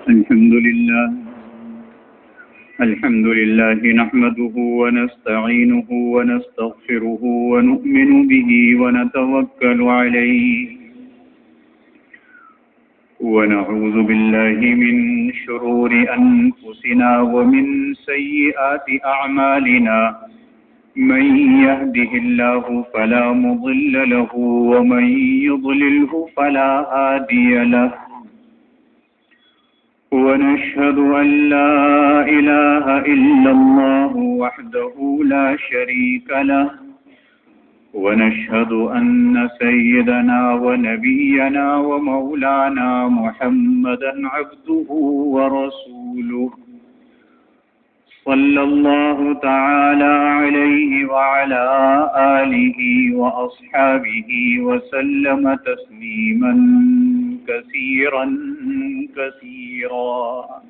الحمد لله نحمده ونستعينه ونستغفره ونؤمن به ونتوكل عليه ونعوذ بالله من شرور أنفسنا ومن سيئات أعمالنا من يهده الله فلا مضل له ومن يضلله فلا هادي له ونشهد أن لا إله إلا الله وحده لا شريك له ونشهد أن سيدنا ونبينا ومولانا محمدا عبده ورسوله صلى الله تعالى عليه وعلى آله وأصحابه وسلم تسليما كثيرا كثيرا.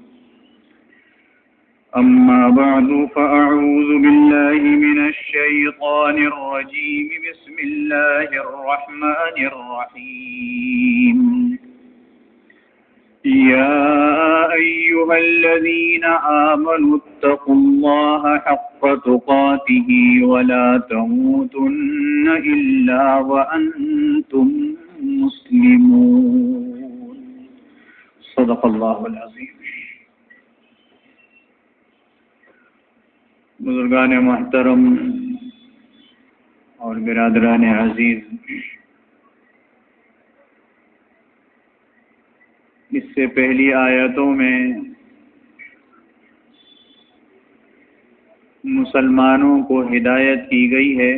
أما بعد فأعوذ بالله من الشيطان الرجيم. بسم الله الرحمن الرحيم. يا أيها الذين آمنوا اتقوا الله حق تقاته ولا تموتن إلا وأنتم مسلمون. صدق اللہ العظیم. بزرگان محترم اور برادران عزیز، اس سے پہلی آیتوں میں مسلمانوں کو ہدایت کی گئی ہے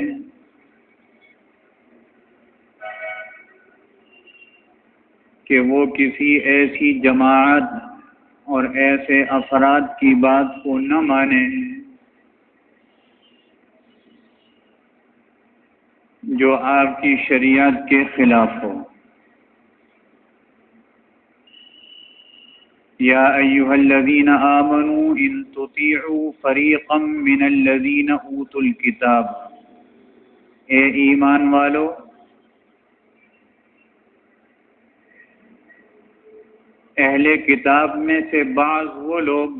کہ وہ کسی ایسی جماعت اور ایسے افراد کی بات کو نہ مانیں جو آپ کی شریعت کے خلاف ہو. یا ایھا الذین آمنوا ان تطیعوا فریقا من الذین اوتوا الکتاب، اے ایمان والو اہل کتاب میں سے بعض وہ لوگ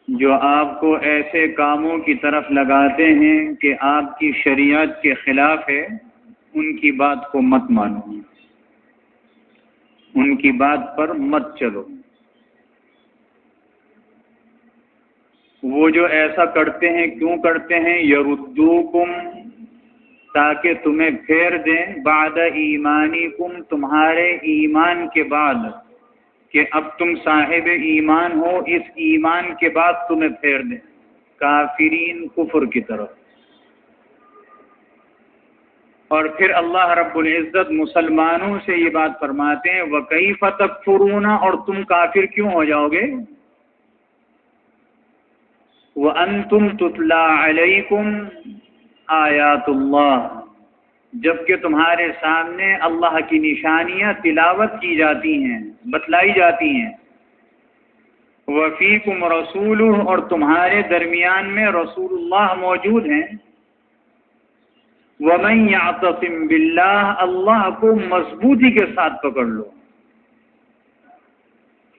جو آپ کو ایسے کاموں کی طرف لگاتے ہیں کہ آپ کی شریعت کے خلاف ہے، ان کی بات کو مت مانو، ان کی بات پر مت چلو. وہ جو ایسا کرتے ہیں کیوں کرتے ہیں؟ یردوکم، تاکہ تمہیں پھیر دیں، بعد ایمانکم، تمہارے ایمان کے بعد، کہ اب تم صاحب ایمان ہو، اس ایمان کے بعد تمہیں پھیر دیں کافرین، کفر کی طرف. اور پھر اللہ رب العزت مسلمانوں سے یہ بات فرماتے ہیں وَكَيْفَ تَكْفُرُونَ، اور تم کافر کیوں ہو جاؤ گے؟ وَأَنْتُمْ تُتْلَى عَلَيْكُمْ آیات اللہ، جبکہ تمہارے سامنے اللہ کی نشانیاں تلاوت کی جاتی ہیں، بتلائی جاتی ہیں. وَفِيكُمْ رَسُولُهُ، اور تمہارے درمیان میں رسول اللہ موجود ہیں. وَمَنْ يَعْتَصِمْ بِاللَّهِ، اللہ کو مضبوطی کے ساتھ پکڑ لو.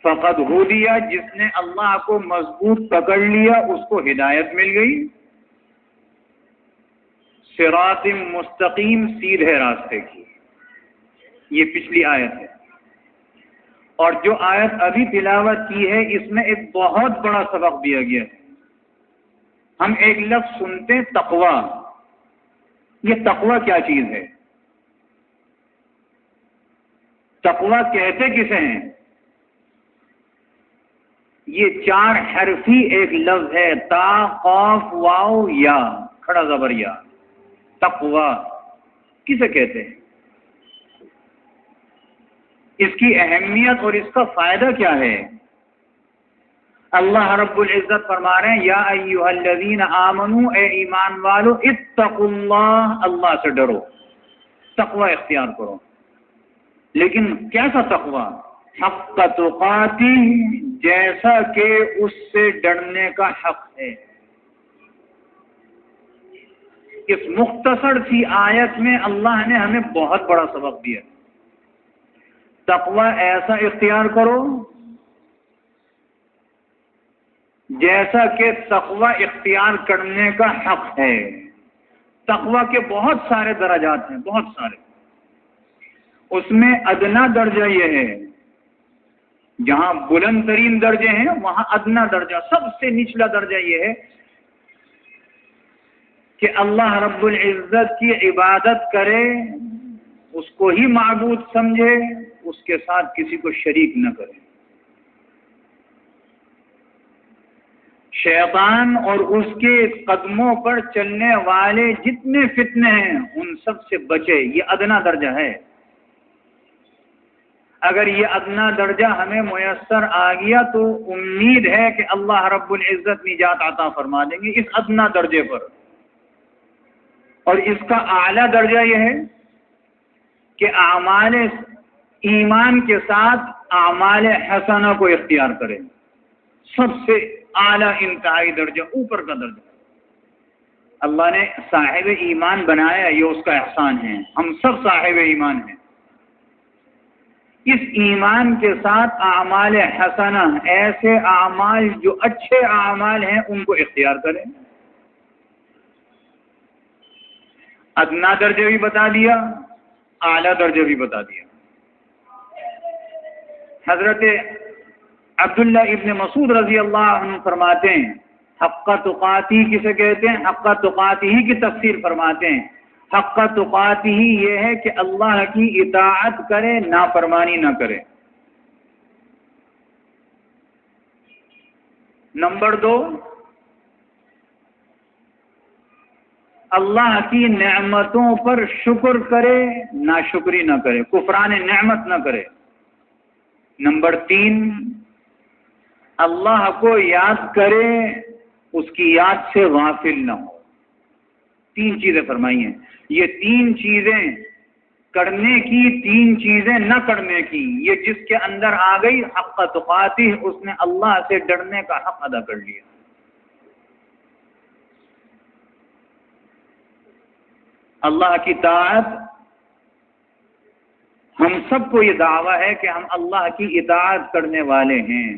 فَقَدْ هُدِيَ، جس نے اللہ کو مضبوط پکڑ لیا اس کو ہدایت مل گئی. صراط مستقیم، سیدھے راستے کی. یہ پچھلی آیت ہے. اور جو آیت ابھی تلاوت کی ہے اس میں ایک بہت بڑا سبق دیا گیا ہے. ہم ایک لفظ سنتے ہیں تقوی. یہ تقوی کیا چیز ہے؟ تقوی کہتے کسے ہیں؟ یہ 4 حرفی ایک لفظ ہے، تا، قاف، واو، یا، کھڑا زبر یا. تقوی کسے کہتے ہیں؟ اس کی اہمیت اور اس کا فائدہ کیا ہے؟ اللہ رب العزت فرما رہے ہیں یا ایھا الذین آمنوا، اے ایمان والو، اتقوا اللہ، اللہ سے ڈرو، تقوی اختیار کرو. لیکن کیسا تقوی؟ حق تقاتی، جیسا کہ اس سے ڈرنے کا حق ہے. اس مختصر سی آیت میں اللہ نے ہمیں بہت بڑا سبق دیا. تقوی ایسا اختیار کرو جیسا کہ تقوی اختیار کرنے کا حق ہے. تقوی کے بہت سارے درجات ہیں، بہت سارے. اس میں ادنا درجہ یہ ہے، جہاں بلند ترین درجے ہیں وہاں ادنا درجہ، سب سے نچلا درجہ یہ ہے کہ اللہ رب العزت کی عبادت کرے، اس کو ہی معبود سمجھے، اس کے ساتھ کسی کو شریک نہ کرے. شیطان اور اس کے قدموں پر چلنے والے جتنے فتنے ہیں ان سب سے بچے. یہ ادنا درجہ ہے. اگر یہ ادنا درجہ ہمیں میسر آ گیا تو امید ہے کہ اللہ رب العزت نجات عطا فرما دیں گے اس ادنا درجے پر. اور اس کا اعلیٰ درجہ یہ ہے کہ اعمال ایمان کے ساتھ اعمال حسنہ کو اختیار کریں. سب سے اعلیٰ انتہائی درجہ، اوپر کا درجہ. اللہ نے صاحب ایمان بنایا، یہ اس کا احسان ہے. ہم سب صاحب ایمان ہیں. اس ایمان کے ساتھ اعمال حسنہ، ایسے اعمال جو اچھے اعمال ہیں ان کو اختیار کریں. ادنا درجہ بھی بتا دیا، اعلیٰ درجہ بھی بتا دیا. حضرت عبداللہ ابن مسعود رضی اللہ عنہ فرماتے ہیں، حق تقاتی کسے کہتے ہیں؟ حق تقاتی ہی کی تفسیر فرماتے ہیں. حق تقاتی ہی یہ ہے کہ اللہ کی اطاعت کرے، نافرمانی نہ کرے. نمبر 2، اللہ کی نعمتوں پر شکر کرے، ناشکری نہ کرے، کفران نعمت نہ کرے. نمبر 3، اللہ کو یاد کرے، اس کی یاد سے غافل نہ ہو. 3 چیزیں فرمائی ہیں. یہ 3 چیزیں کرنے کی، 3 چیزیں نہ کرنے کی. یہ جس کے اندر آ گئی حق تقاتی، اس نے اللہ سے ڈرنے کا حق ادا کر لیا. اللہ کی طاعت، ہم سب کو یہ دعویٰ ہے کہ ہم اللہ کی اطاعت کرنے والے ہیں.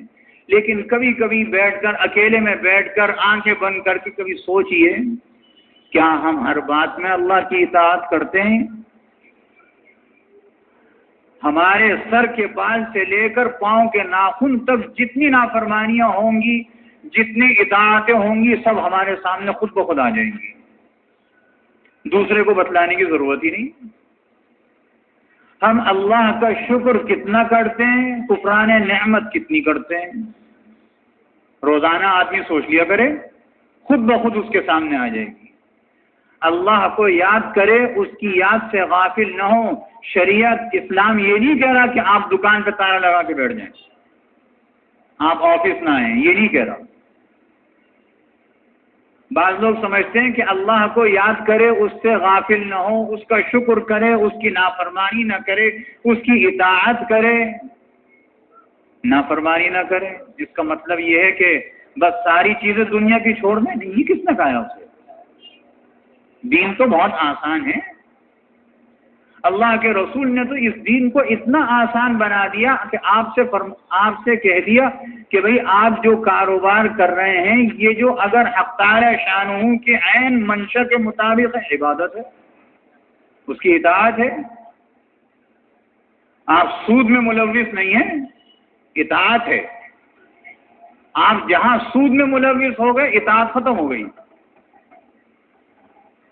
لیکن کبھی کبھی بیٹھ کر، اکیلے میں بیٹھ کر، آنکھیں بند کر کے کبھی سوچئے، کیا ہم ہر بات میں اللہ کی اطاعت کرتے ہیں؟ ہمارے سر کے بال سے لے کر پاؤں کے ناخن تک جتنی نافرمانیاں ہوں گی، جتنی اطاعتیں ہوں گی، سب ہمارے سامنے خود بخود آ جائیں گی. دوسرے کو بتلانے کی ضرورت ہی نہیں. ہم اللہ کا شکر کتنا کرتے ہیں، کفران نعمت کتنی کرتے ہیں. روزانہ آدمی سوچ لیا کرے، خود بخود اس کے سامنے آ جائے گی. اللہ کو یاد کرے، اس کی یاد سے غافل نہ ہو. شریعت اسلام یہ نہیں کہہ رہا کہ آپ دکان پہ تالا لگا کے بیٹھ جائیں، آپ آفس نہ آئیں، یہ نہیں کہہ رہا. بعض لوگ سمجھتے ہیں کہ اللہ کو یاد کرے، اس سے غافل نہ ہو، اس کا شکر کرے، اس کی نافرمانی نہ کرے، اس کی اطاعت کرے، نافرمانی نہ کرے. جس کا مطلب یہ ہے کہ بس ساری چیزیں دنیا کی چھوڑ دیں. نہیں، یہ کس نے کہا اسے؟ دین تو بہت آسان ہے. اللہ کے رسول نے تو اس دین کو اتنا آسان بنا دیا کہ آپ سے کہہ دیا کہ بھئی آپ جو کاروبار کر رہے ہیں، یہ جو اگر حق تعالی شانہ کے عین منشا کے مطابق ہے، عبادت ہے، اس کی اطاعت ہے. آپ سود میں ملوث نہیں ہیں، اطاعت ہے. آپ جہاں سود میں ملوث ہو گئے، اطاعت ختم ہو گئی.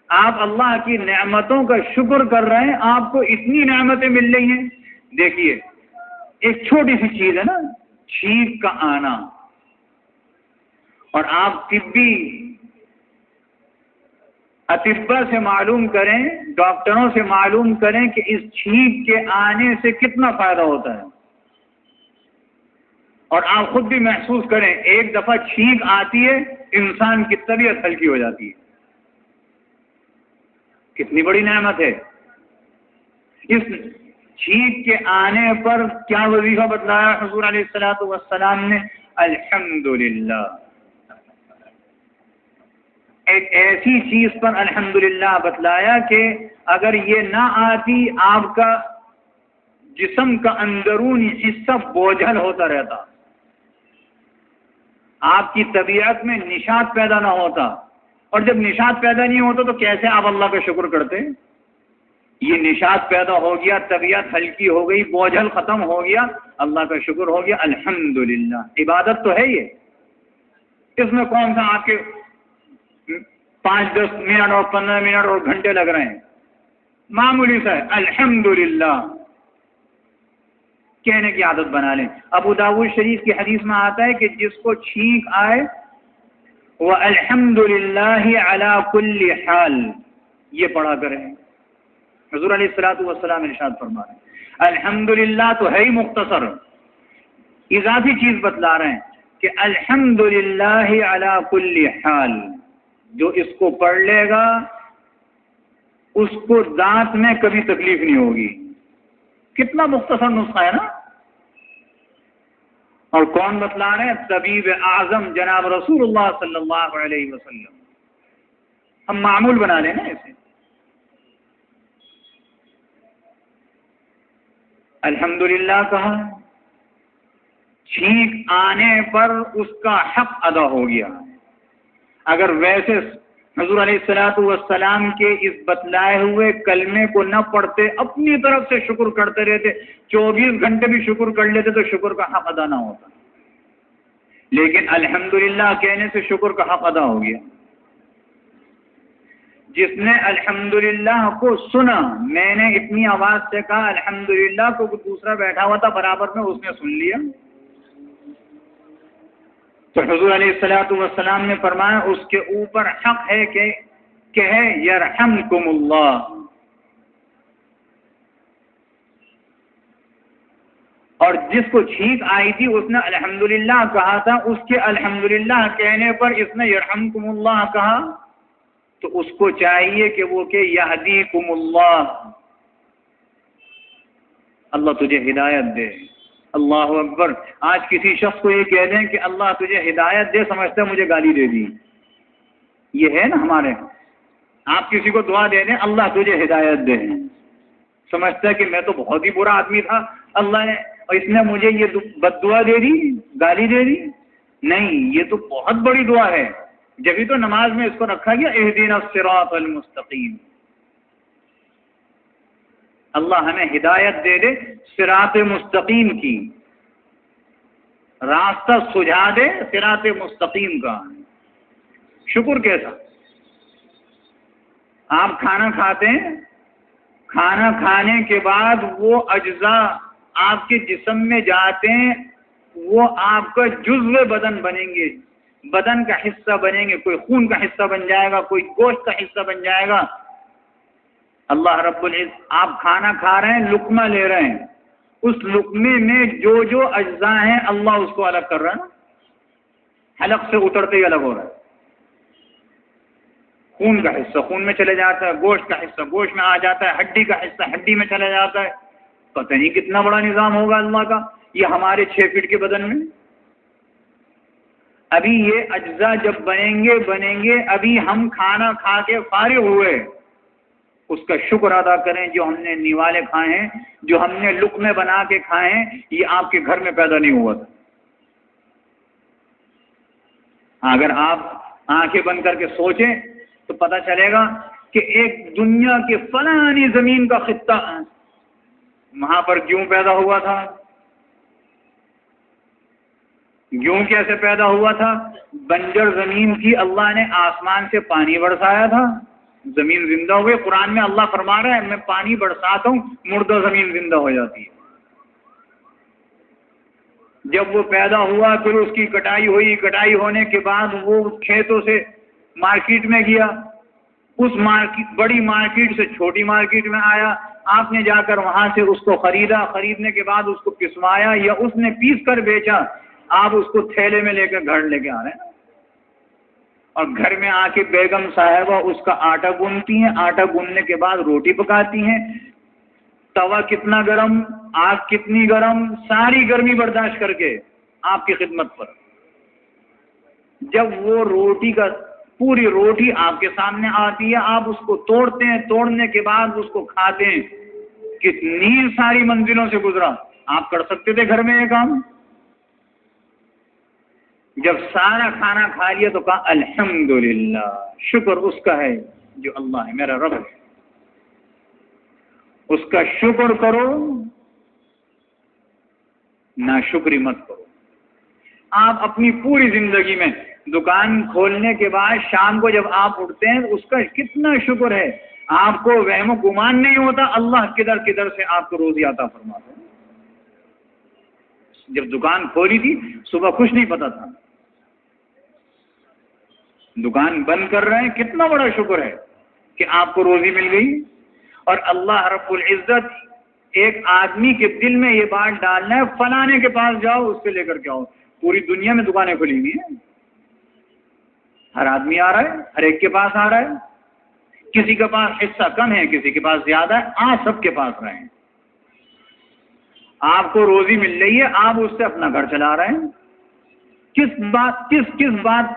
آپ اللہ کی نعمتوں کا شکر کر رہے ہیں، آپ کو اتنی نعمتیں مل رہی ہیں. دیکھیے، ایک چھوٹی سی چیز ہے نا، چھینک کا آنا، اور آپ طبی اطباء سے معلوم کریں، ڈاکٹروں سے معلوم کریں کہ اس چھینک کے آنے سے کتنا فائدہ ہوتا ہے. اور آپ خود بھی محسوس کریں، ایک دفعہ چھینک آتی ہے، انسان کی طبیعت ہلکی ہو جاتی ہے. کتنی بڑی نعمت ہے. اس چھینک کے آنے پر کیا وظیفہ بتلایا حضور علیہ الصلوۃ والسلام نے؟ الحمدللہ. ایک ایسی چیز پر الحمدللہ بتلایا کہ اگر یہ نہ آتی، آپ کا جسم کا اندرونی حصہ بوجھل ہوتا رہتا، آپ کی طبیعت میں نشاط پیدا نہ ہوتا، اور جب نشاط پیدا نہیں ہوتا تو کیسے آپ اللہ کا شکر کرتے؟ یہ نشاط پیدا ہو گیا، طبیعت ہلکی ہو گئی، بوجھل ختم ہو گیا، اللہ کا شکر ہو گیا، الحمدللہ۔ عبادت تو ہے یہ، اس میں کون سا آپ کے 5-10 منٹ اور 15 منٹ اور گھنٹے لگ رہے ہیں، معمولی سا ہے، الحمدللہ کہنے کی عادت بنا لیں۔ ابو داؤد شریف کی حدیث میں آتا ہے کہ جس کو چھینک آئے وہ الحمدللہ علی کل حال یہ پڑھا کریں۔ حضور علیہ الصلوۃ والسلام ارشاد فرما رہے ہیں الحمدللہ تو ہے ہی مختصر، اضافی چیز بتلا رہے ہیں کہ الحمدللہ علی کل حال، جو اس کو پڑھ لے گا اس کو ذات میں کبھی تکلیف نہیں ہوگی۔ کتنا مختصر نسخہ ہے نا، اور کون بتلا رہے ہیں؟ طبیب اعظم جناب رسول اللہ صلی اللہ علیہ وسلم۔ ہم معمول بنا لیں نا اسے، الحمدللہ کہا، چھینک آنے پر اس کا حق ادا ہو گیا۔ اگر ویسے حضور علیہ الصلوۃ والسلام کے اس بتلائے ہوئے کلمے کو نہ پڑھتے، اپنی طرف سے شکر کرتے رہتے، 24 گھنٹے بھی شکر کر لیتے تو شکر کا حق ادا نہ ہوتا، لیکن الحمدللہ کہنے سے شکر کا حق ادا ہو گیا۔ جس نے الحمدللہ کو سنا، میں نے اتنی آواز سے کہا الحمدللہ کو دوسرا بیٹھا ہوا تھا برابر میں، اس نے سن لیا، تو حضور علیہ الصلوۃ والسلام نے فرمایا اس کے اوپر حق ہے کہ کہے یرحمکم اللہ۔ اور جس کو چھینک آئی تھی اس نے الحمدللہ کہا تھا، اس کے الحمدللہ کہنے پر اس نے یرحمکم اللہ کہا، تو اس کو چاہیے کہ وہ کہ یہدیکم اللہ، اللہ تجھے ہدایت دے۔ اللہ اکبر۔ آج کسی شخص کو یہ کہہ دیں کہ اللہ تجھے ہدایت دے، سمجھتا ہے مجھے گالی دے دی۔ یہ ہے نا ہمارے، آپ کسی کو دعا دے دیں اللہ تجھے ہدایت دے، سمجھتا ہے کہ میں تو بہت ہی برا آدمی تھا، اللہ نے اس نے مجھے یہ بد دعا دے دی، گالی دے دی۔ نہیں، یہ تو بہت بڑی دعا ہے، جبھی تو نماز میں اس کو رکھا گیا اہدنا الصراط المستقیم، اللہ ہمیں ہدایت دے دے صراط مستقیم کی، راستہ سجھا دے صراط مستقیم کا۔ شکر کیسا؟ آپ کھانا کھاتے ہیں، کھانا کھانے کے بعد وہ اجزاء آپ کے جسم میں جاتے ہیں، وہ آپ کا جزو بدن بنیں گے، بدن کا حصہ بنیں گے، کوئی خون کا حصہ بن جائے گا، کوئی گوشت کا حصہ بن جائے گا۔ اللہ رب العزت، آپ کھانا کھا رہے ہیں، لقمہ لے رہے ہیں، اس لقمے میں جو جو اجزاء ہیں اللہ اس کو الگ کر رہا ہے، حلق سے اترتے ہی الگ ہو رہا ہے۔ خون کا حصہ خون میں چلے جاتا ہے، گوشت کا حصہ گوشت میں آ جاتا ہے، ہڈی کا حصہ ہڈی میں چلا جاتا ہے۔ پتہ نہیں کتنا بڑا نظام ہوگا اللہ کا، یہ ہمارے 6 فٹ کے بدن میں۔ ابھی یہ اجزاء جب بنیں گے، ابھی ہم کھانا کھا کے فارغ ہوئے، اس کا شکر ادا کریں جو ہم نے نیوالے کھائے ہیں، جو ہم نے لقمے بنا کے کھائے ہیں، یہ آپ کے گھر میں پیدا نہیں ہوا تھا۔ اگر آپ آنکھیں بند کر کے سوچیں تو پتہ چلے گا کہ ایک دنیا کے فلانی زمین کا خطہ وہاں پر گیہوں پیدا ہوا تھا۔ گیہوں کیسے پیدا ہوا تھا؟ بنجر زمین کی اللہ نے آسمان سے پانی برسایا تھا، زمین زندہ ہوئے۔ قرآن میں اللہ فرما رہا ہے میں پانی برساتا ہوں، مردہ زمین زندہ ہو جاتی ہے۔ جب وہ پیدا ہوا پھر اس کی کٹائی ہوئی، کٹائی ہونے کے بعد وہ کھیتوں سے مارکیٹ میں گیا، اس بڑی مارکیٹ سے چھوٹی مارکیٹ میں آیا، آپ نے جا کر وہاں سے اس کو خریدا، خریدنے کے بعد اس کو پسوایا یا اس نے پیس کر بیچا، آپ اس کو تھیلے میں لے کر گھر لے کے آ رہے ہیں، اور گھر میں آ کے بیگم صاحبہ اس کا آٹا گونتی ہیں، آٹا گوننے کے بعد روٹی پکاتی ہیں، توا کتنا گرم، آگ کتنی گرم، ساری گرمی برداشت کر کے آپ کی خدمت پر۔ جب وہ روٹی کا پوری روٹی آپ کے سامنے آتی ہے، آپ اس کو توڑتے ہیں، توڑنے کے بعد اس کو کھاتے ہیں، کتنی ساری منزلوں سے گزرا، آپ کر سکتے تھے گھر میں یہ کام؟ جب سارا کھانا کھا لیا تو کہا الحمدللہ، شکر اس کا ہے جو اللہ ہے، میرا رب ہے، اس کا شکر کرو، ناشکری مت کرو۔ آپ اپنی پوری زندگی میں دکان کھولنے کے بعد شام کو جب آپ اٹھتے ہیں اس کا کتنا شکر ہے، آپ کو وہم و گمان نہیں ہوتا اللہ کدھر کدھر سے آپ کو روزی عطا فرماتا ہے۔ جب دکان کھولی تھی صبح کچھ نہیں پتا تھا، دکان بند کر رہے ہیں، کتنا بڑا شکر ہے کہ آپ کو روزی مل گئی۔ اور اللہ رب العزت ایک آدمی کے دل میں یہ بات ڈالنا ہے فلانے کے پاس جاؤ اس سے لے کر کے آؤ۔ پوری دنیا میں دکانیں کھلی ہوئی ہیں، ہر آدمی آ رہا ہے، ہر ایک کے پاس آ رہا ہے، کسی کے پاس حصہ کم ہے، کسی کے پاس زیادہ ہے، آپ سب کے پاس رہے ہیں، آپ کو روزی مل رہی ہے، آپ اس سے اپنا گھر چلا رہے ہیں۔ کس بات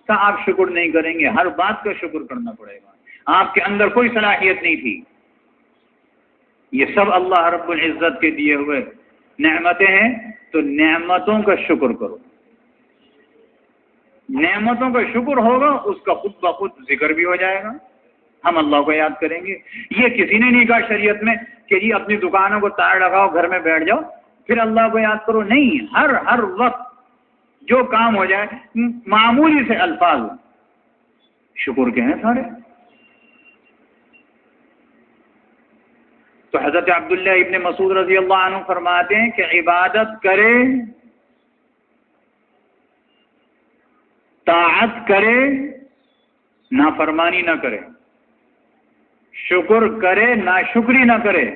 کا آپ شکر نہیں کریں گے؟ ہر بات کا شکر کرنا پڑے گا۔ آپ کے اندر کوئی صلاحیت نہیں تھی، یہ سب اللہ رب العزت کے دیے ہوئے نعمتیں ہیں، تو نعمتوں کا شکر کرو۔ نعمتوں کا شکر ہوگا، اس کا خود بخود ذکر بھی ہو جائے گا، ہم اللہ کو یاد کریں گے۔ یہ کسی نے نہیں کہا شریعت میں کہ جی اپنی دکانوں کو تاڑ لگاؤ، گھر میں بیٹھ جاؤ پھر اللہ کو یاد کرو، نہیں، ہر وقت جو کام ہو جائے معمولی سے الفاظ شکر کے ہیں سارے۔ تو حضرت عبداللہ ابن مسعود رضی اللہ عنہ فرماتے ہیں کہ عبادت کرے، طاعت کرے، نافرمانی نہ کرے، شکر کرے، ناشکری نہ کرے،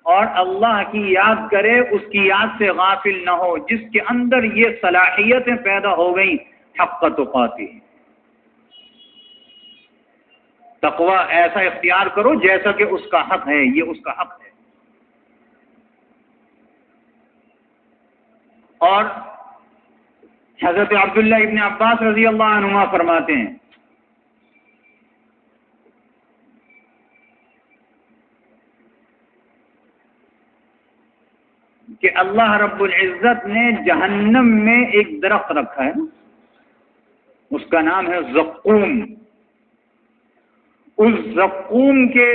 اور اللہ کی یاد کرے، اس کی یاد سے غافل نہ ہو، جس کے اندر یہ صلاحیتیں پیدا ہو گئیں، حق تقاتی، تقوی ایسا اختیار کرو جیسا کہ اس کا حق ہے، یہ اس کا حق ہے۔ اور حضرت عبداللہ ابن عباس رضی اللہ عنہما فرماتے ہیں کہ اللہ رب العزت نے جہنم میں ایک درخت رکھا ہے، اس کا نام ہے زقوم۔ اس زقوم کے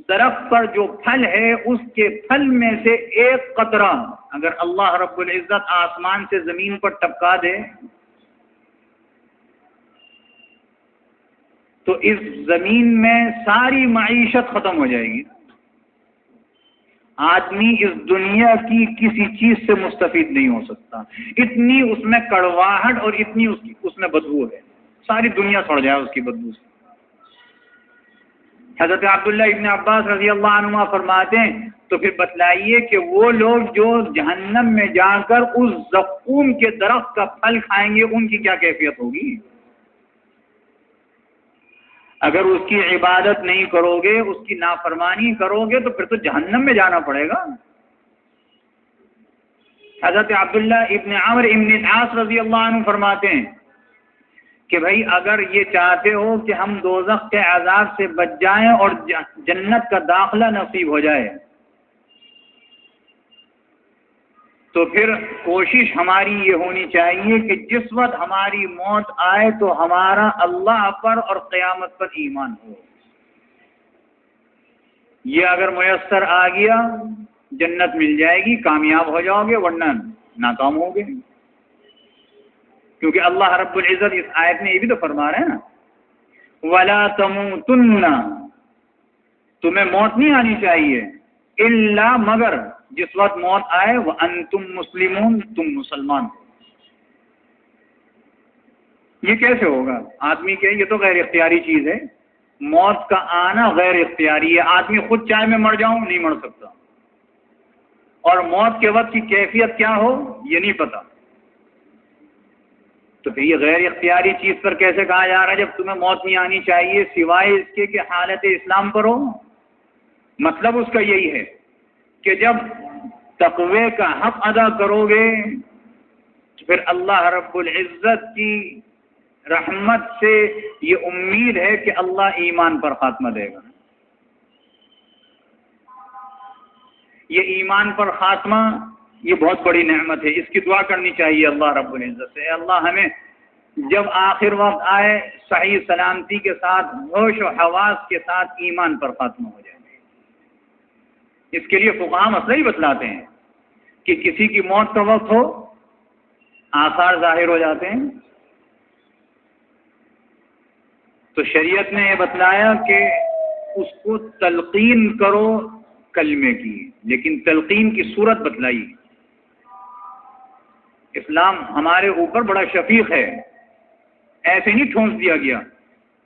درخت پر جو پھل ہے، اس کے پھل میں سے ایک قطرہ اگر اللہ رب العزت آسمان سے زمین پر ٹپکا دے تو اس زمین میں ساری معیشت ختم ہو جائے گی، آدمی اس دنیا کی کسی چیز سے مستفید نہیں ہو سکتا، اتنی اس میں کڑواہٹ اور اتنی اس میں بدبو ہے، ساری دنیا سڑ جائے اس کی بدبو سے۔ حضرت عبداللہ ابن عباس رضی اللہ عنہما فرماتے ہیں تو پھر بتلائیے کہ وہ لوگ جو جہنم میں جا کر اس زقوم کے درخت کا پھل کھائیں گے ان کی کیا کیفیت ہوگی؟ اگر اس کی عبادت نہیں کرو گے، اس کی نافرمانی کرو گے تو پھر تو جہنم میں جانا پڑے گا۔ حضرت عبداللہ ابن عمرو ابن العاص رضی اللہ عنہ فرماتے ہیں کہ بھائی اگر یہ چاہتے ہو کہ ہم دوزخ کے عذاب سے بچ جائیں اور جنت کا داخلہ نصیب ہو جائے تو پھر کوشش ہماری یہ ہونی چاہیے کہ جس وقت ہماری موت آئے تو ہمارا اللہ پر اور قیامت پر ایمان ہو۔ یہ اگر میسر آ گیا جنت مل جائے گی، کامیاب ہو جاؤ گے، ورنہ ناکام ہو گے۔ کیونکہ اللہ رب العزت اس آیت میں یہ بھی تو فرما رہے ہیں نا، وَلَا تَمُوتُنَّ، تمہیں موت نہیں آنی چاہیے، الا مگر جس وقت موت آئے وَأَنْتُمْ مُسْلِمُونَ، تم مسلمان ہو۔ یہ کیسے ہوگا؟ آدمی کے یہ تو غیر اختیاری چیز ہے، موت کا آنا غیر اختیاری ہے، آدمی خود چاہے میں مر جاؤں نہیں مر سکتا، اور موت کے وقت کی کیفیت کیا ہو یہ نہیں پتا، تو پھر یہ غیر اختیاری چیز پر کیسے کہا جا رہا ہے جب تمہیں موت نہیں آنی چاہیے سوائے اس کے کہ حالت اسلام پر ہو؟ مطلب اس کا یہی ہے کہ جب تقوی کا حق ادا کرو گے تو پھر اللہ رب العزت کی رحمت سے یہ امید ہے کہ اللہ ایمان پر خاتمہ دے گا۔ یہ ایمان پر خاتمہ یہ بہت بڑی نعمت ہے، اس کی دعا کرنی چاہیے اللہ رب العزت سے، اے اللہ ہمیں جب آخر وقت آئے صحیح سلامتی کے ساتھ ہوش و حواس کے ساتھ ایمان پر خاتمہ ہو جائے۔ اس کے لیے فقہا مسئلہ ہی بتلاتے ہیں کہ کسی کی موت کا وقت ہو، آثار ظاہر ہو جاتے ہیں، تو شریعت نے یہ بتلایا کہ اس کو تلقین کرو کلمے کی، لیکن تلقین کی صورت بتلائی۔ اسلام ہمارے اوپر بڑا شفیق ہے، ایسے نہیں ٹھونس دیا گیا،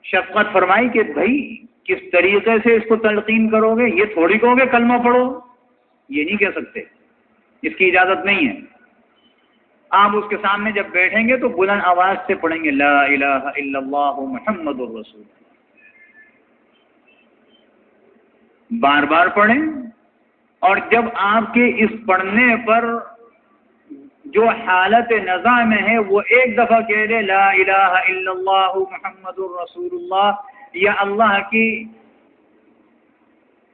شفقت فرمائی کہ بھائی کس طریقے سے اس کو تلقین کرو گے، یہ تھوڑی کہو گے کلمہ پڑھو، یہ نہیں کہہ سکتے، اس کی اجازت نہیں ہے۔ آپ اس کے سامنے جب بیٹھیں گے تو بلند آواز سے پڑھیں گے لا الہ الا اللہ محمد الرسول، بار بار پڑھیں، اور جب آپ کے اس پڑھنے پر جو حالت نزا میں ہے وہ ایک دفعہ کہہ دے لا الہ الا اللہ محمد الرسول اللہ، یا اللہ کی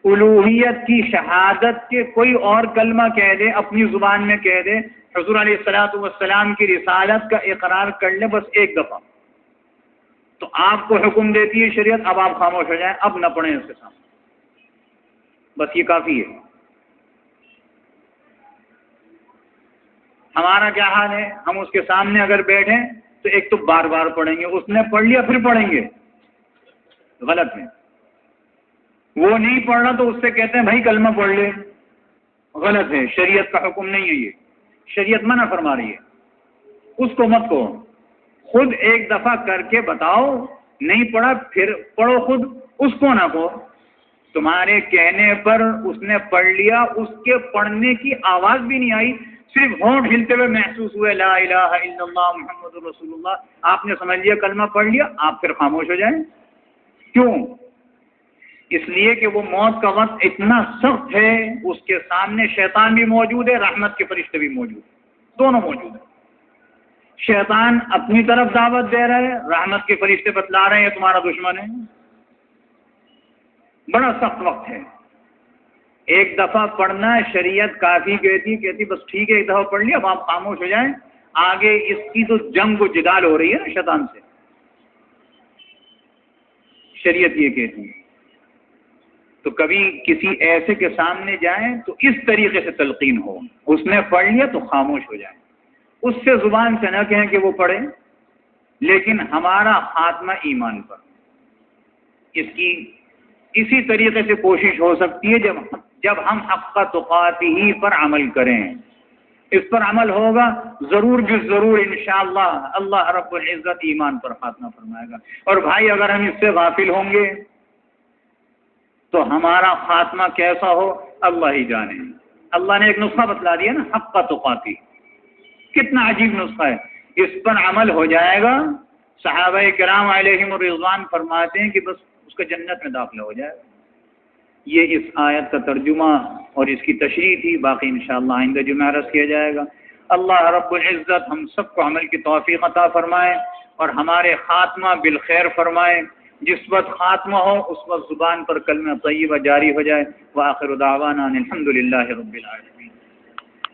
الوہیت کی شہادت کے کوئی اور کلمہ کہہ دے، اپنی زبان میں کہہ دے، حضور علیہ الصلوۃ والسلام کی رسالت کا اقرار کر لے بس ایک دفعہ، تو آپ کو حکم دیتی ہے شریعت اب آپ خاموش ہو جائیں، اب نہ پڑھیں اس کے سامنے، بس یہ کافی ہے۔ ہمارا کیا حال ہے، ہم اس کے سامنے اگر بیٹھیں تو ایک تو بار بار پڑھیں گے، اس نے پڑھ لیا پھر پڑھیں گے، غلط ہے۔ وہ نہیں پڑھنا تو اس سے کہتے ہیں بھائی کلمہ پڑھ لے، غلط ہے، شریعت کا حکم نہیں ہے، یہ شریعت منع فرما رہی ہے، اس کو مت کہو، خود ایک دفعہ کر کے بتاؤ، نہیں پڑھا پھر پڑھو خود، اس کو نہ کہو۔ تمہارے کہنے پر اس نے پڑھ لیا، اس کے پڑھنے کی آواز بھی نہیں آئی، صرف ہونٹ ہلتے ہوئے محسوس ہوئے لا الہ الا اللہ محمد رسول اللہ، آپ نے سمجھ لیا کلمہ پڑھ لیا، آپ پھر خاموش ہو جائیں۔ کیوں؟ اس لیے کہ وہ موت کا وقت اتنا سخت ہے، اس کے سامنے شیطان بھی موجود ہے، رحمت کے فرشتے بھی موجود ہیں، دونوں موجود ہیں۔ شیطان اپنی طرف دعوت دے رہا ہے، رحمت کے فرشتے بتلا رہے ہیں یہ تمہارا دشمن ہے، بڑا سخت وقت ہے۔ ایک دفعہ پڑھنا شریعت کافی کہتی بس ٹھیک ہے ایک دفعہ پڑھ لیا، اب آپ خاموش ہو جائیں، آگے اس کی تو جنگ و جدال ہو رہی ہے نا شیطان سے، شریعت یہ کہتی ہے۔ تو کبھی کسی ایسے کے سامنے جائیں تو اس طریقے سے تلقین ہو، اس نے پڑھ لیا تو خاموش ہو جائیں، اس سے زبان سے نہ کہیں کہ وہ پڑھے، لیکن ہمارا خاتمہ ایمان پر، اس کی اسی طریقے سے کوشش ہو سکتی ہے جب ہم حق تقاتہ پر عمل کریں، اس پر عمل ہوگا ضرور ضرور انشاءاللہ اللہ رب العزت ایمان پر خاتمہ فرمائے گا۔ اور بھائی اگر ہم اس سے غافل ہوں گے تو ہمارا خاتمہ کیسا ہو اللہ ہی جانے۔ اللہ نے ایک نسخہ بتلا دیا نا حق تقاتہ، کتنا عجیب نسخہ ہے، اس پر عمل ہو جائے گا، صحابہ کرام علیہم الرضوان فرماتے ہیں کہ بس اس کا جنت میں داخلہ ہو جائے گا۔ یہ اس آیت کا ترجمہ اور اس کی تشریح تھی، باقی انشاءاللہ آئندہ جمعہ عرض کیا جائے گا۔ اللہ رب العزت ہم سب کو عمل کی توفیق عطا فرمائے اور ہمارے خاتمہ بالخیر فرمائے، جس وقت خاتمہ ہو اس وقت زبان پر کلمہ طیبہ جاری ہو جائے۔ وآخر دعوانا الحمدللہ رب العالمین۔